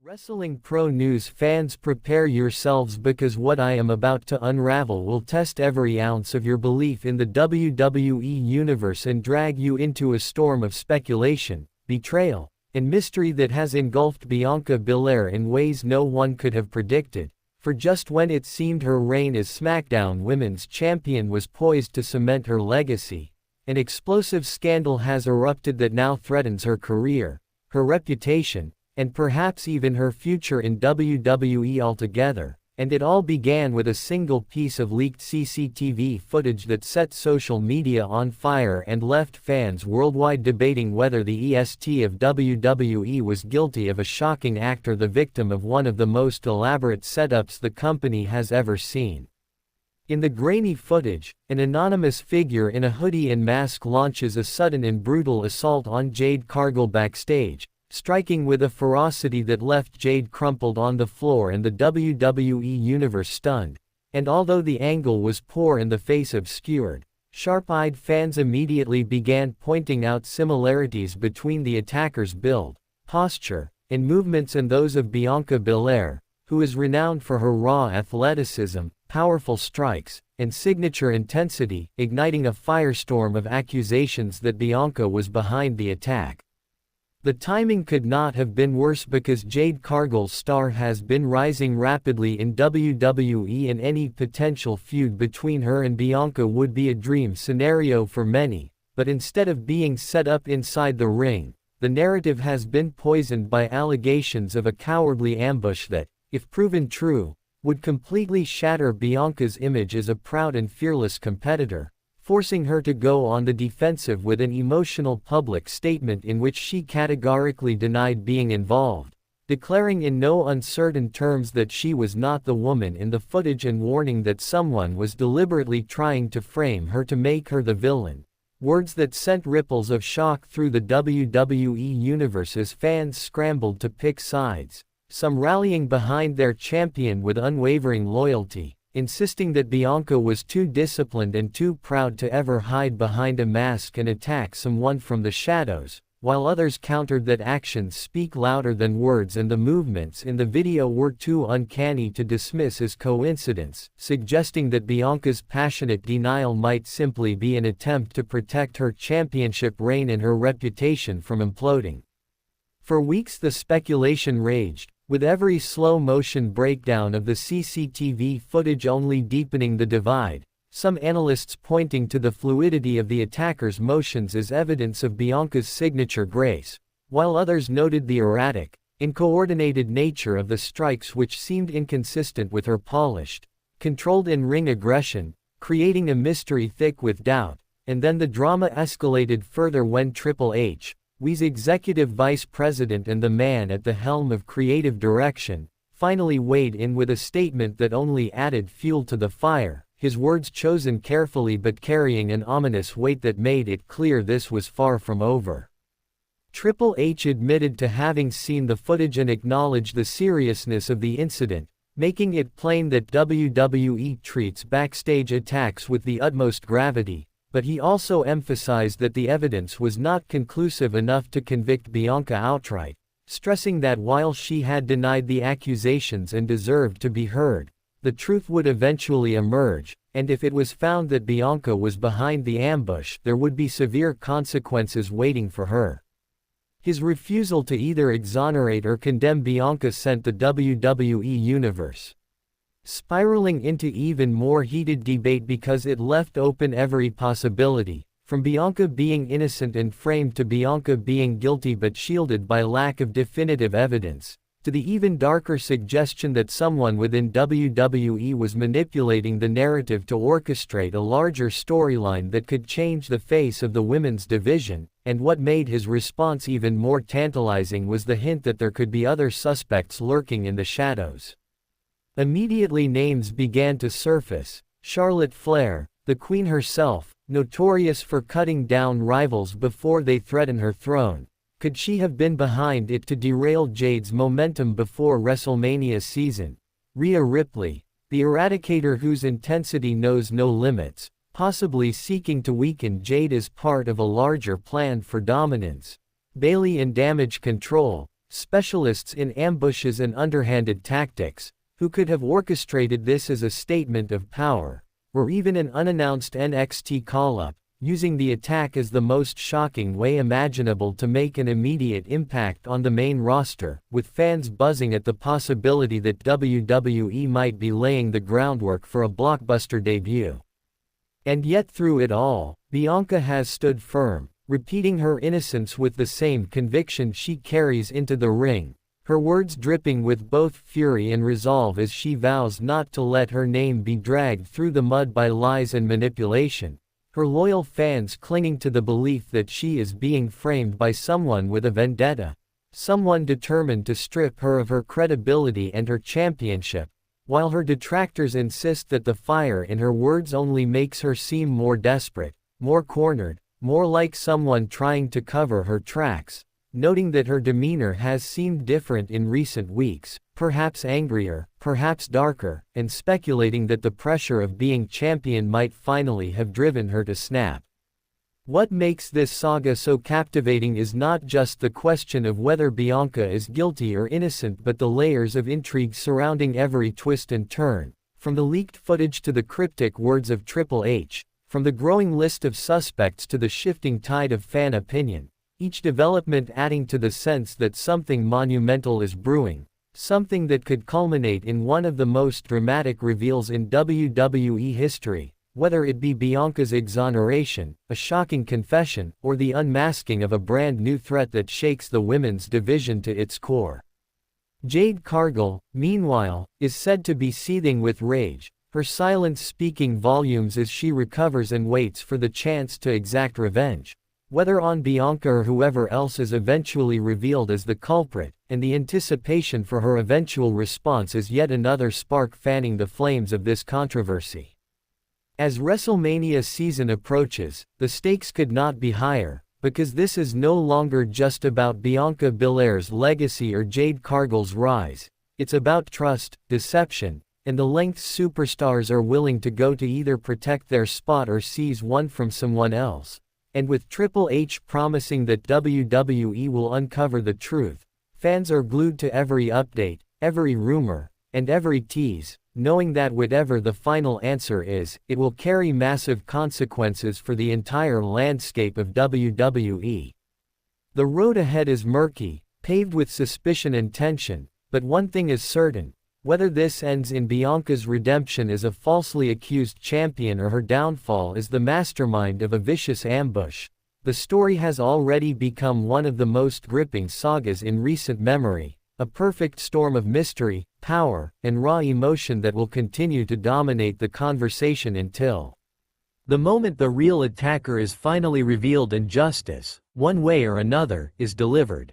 Wrestling Pro News fans, prepare yourselves because what I am about to unravel will test every ounce of your belief in the WWE Universe and drag you into a storm of speculation, betrayal, and mystery that has engulfed Bianca Belair in ways no one could have predicted. For just when it seemed her reign as SmackDown Women's Champion was poised to cement her legacy, an explosive scandal has erupted that now threatens her career, her reputation, and perhaps even her future in WWE altogether. And it all began with a single piece of leaked CCTV footage that set social media on fire and left fans worldwide debating whether the EST of WWE was guilty of a shocking act or the victim of one of the most elaborate setups the company has ever seen. In the grainy footage, an anonymous figure in a hoodie and mask launches a sudden and brutal assault on Jade Cargile backstage, striking with a ferocity that left Jade crumpled on the floor and the WWE Universe stunned. And although the angle was poor and the face obscured, sharp-eyed fans immediately began pointing out similarities between the attacker's build, posture, and movements and those of Bianca Belair, who is renowned for her raw athleticism, powerful strikes, and signature intensity, igniting a firestorm of accusations that Bianca was behind the attack. The timing could not have been worse because Jade Cargile's star has been rising rapidly in WWE, and any potential feud between her and Bianca would be a dream scenario for many, but instead of being set up inside the ring, the narrative has been poisoned by allegations of a cowardly ambush that, if proven true, would completely shatter Bianca's image as a proud and fearless competitor, forcing her to go on the defensive with an emotional public statement in which she categorically denied being involved, declaring in no uncertain terms that she was not the woman in the footage and warning that someone was deliberately trying to frame her to make her the villain. Words that sent ripples of shock through the WWE Universe as fans scrambled to pick sides, some rallying behind their champion with unwavering loyalty, insisting that Bianca was too disciplined and too proud to ever hide behind a mask and attack someone from the shadows, while others countered that actions speak louder than words and the movements in the video were too uncanny to dismiss as coincidence, suggesting that Bianca's passionate denial might simply be an attempt to protect her championship reign and her reputation from imploding. For weeks the speculation raged, with every slow-motion breakdown of the CCTV footage only deepening the divide, some analysts pointing to the fluidity of the attacker's motions as evidence of Bianca's signature grace, while others noted the erratic, uncoordinated nature of the strikes which seemed inconsistent with her polished, controlled in-ring aggression, creating a mystery thick with doubt. And then the drama escalated further when Triple H, WWE's executive vice president and the man at the helm of creative direction, finally weighed in with a statement that only added fuel to the fire, his words chosen carefully but carrying an ominous weight that made it clear this was far from over. Triple H admitted to having seen the footage and acknowledged the seriousness of the incident, making it plain that WWE treats backstage attacks with the utmost gravity. But he also emphasized that the evidence was not conclusive enough to convict Bianca outright, stressing that while she had denied the accusations and deserved to be heard, the truth would eventually emerge, and if it was found that Bianca was behind the ambush, there would be severe consequences waiting for her. His refusal to either exonerate or condemn Bianca sent the WWE Universe spiraling into even more heated debate because it left open every possibility, from Bianca being innocent and framed to Bianca being guilty but shielded by lack of definitive evidence, to the even darker suggestion that someone within WWE was manipulating the narrative to orchestrate a larger storyline that could change the face of the women's division. And what made his response even more tantalizing was the hint that there could be other suspects lurking in the shadows. Immediately names began to surface: Charlotte Flair, the Queen herself, notorious for cutting down rivals before they threaten her throne. Could she have been behind it to derail Jade's momentum before WrestleMania season? Rhea Ripley, the Eradicator whose intensity knows no limits, possibly seeking to weaken Jade as part of a larger plan for dominance. Bayley in Damage Control, specialists in ambushes and underhanded tactics, who could have orchestrated this as a statement of power, or even an unannounced NXT call-up, using the attack as the most shocking way imaginable to make an immediate impact on the main roster, with fans buzzing at the possibility that WWE might be laying the groundwork for a blockbuster debut. And yet through it all, Bianca has stood firm, repeating her innocence with the same conviction she carries into the ring, her words dripping with both fury and resolve as she vows not to let her name be dragged through the mud by lies and manipulation, her loyal fans clinging to the belief that she is being framed by someone with a vendetta, someone determined to strip her of her credibility and her championship, while her detractors insist that the fire in her words only makes her seem more desperate, more cornered, more like someone trying to cover her tracks, noting that her demeanor has seemed different in recent weeks, perhaps angrier, perhaps darker, and speculating that the pressure of being champion might finally have driven her to snap. What makes this saga so captivating is not just the question of whether Bianca is guilty or innocent, but the layers of intrigue surrounding every twist and turn, from the leaked footage to the cryptic words of Triple H, from the growing list of suspects to the shifting tide of fan opinion, each development adding to the sense that something monumental is brewing, something that could culminate in one of the most dramatic reveals in WWE history, whether it be Bianca's exoneration, a shocking confession, or the unmasking of a brand new threat that shakes the women's division to its core. Jade Cargile, meanwhile, is said to be seething with rage, her silence speaking volumes as she recovers and waits for the chance to exact revenge, whether on Bianca or whoever else is eventually revealed as the culprit, and the anticipation for her eventual response is yet another spark fanning the flames of this controversy. As WrestleMania season approaches, the stakes could not be higher, because this is no longer just about Bianca Belair's legacy or Jade Cargile's rise, it's about trust, deception, and the lengths superstars are willing to go to either protect their spot or seize one from someone else. And with Triple H promising that WWE will uncover the truth, fans are glued to every update, every rumor, and every tease, knowing that whatever the final answer is, it will carry massive consequences for the entire landscape of WWE. The road ahead is murky, paved with suspicion and tension, but one thing is certain: whether this ends in Bianca's redemption as a falsely accused champion or her downfall as the mastermind of a vicious ambush, the story has already become one of the most gripping sagas in recent memory, a perfect storm of mystery, power, and raw emotion that will continue to dominate the conversation until the moment the real attacker is finally revealed and justice, one way or another, is delivered.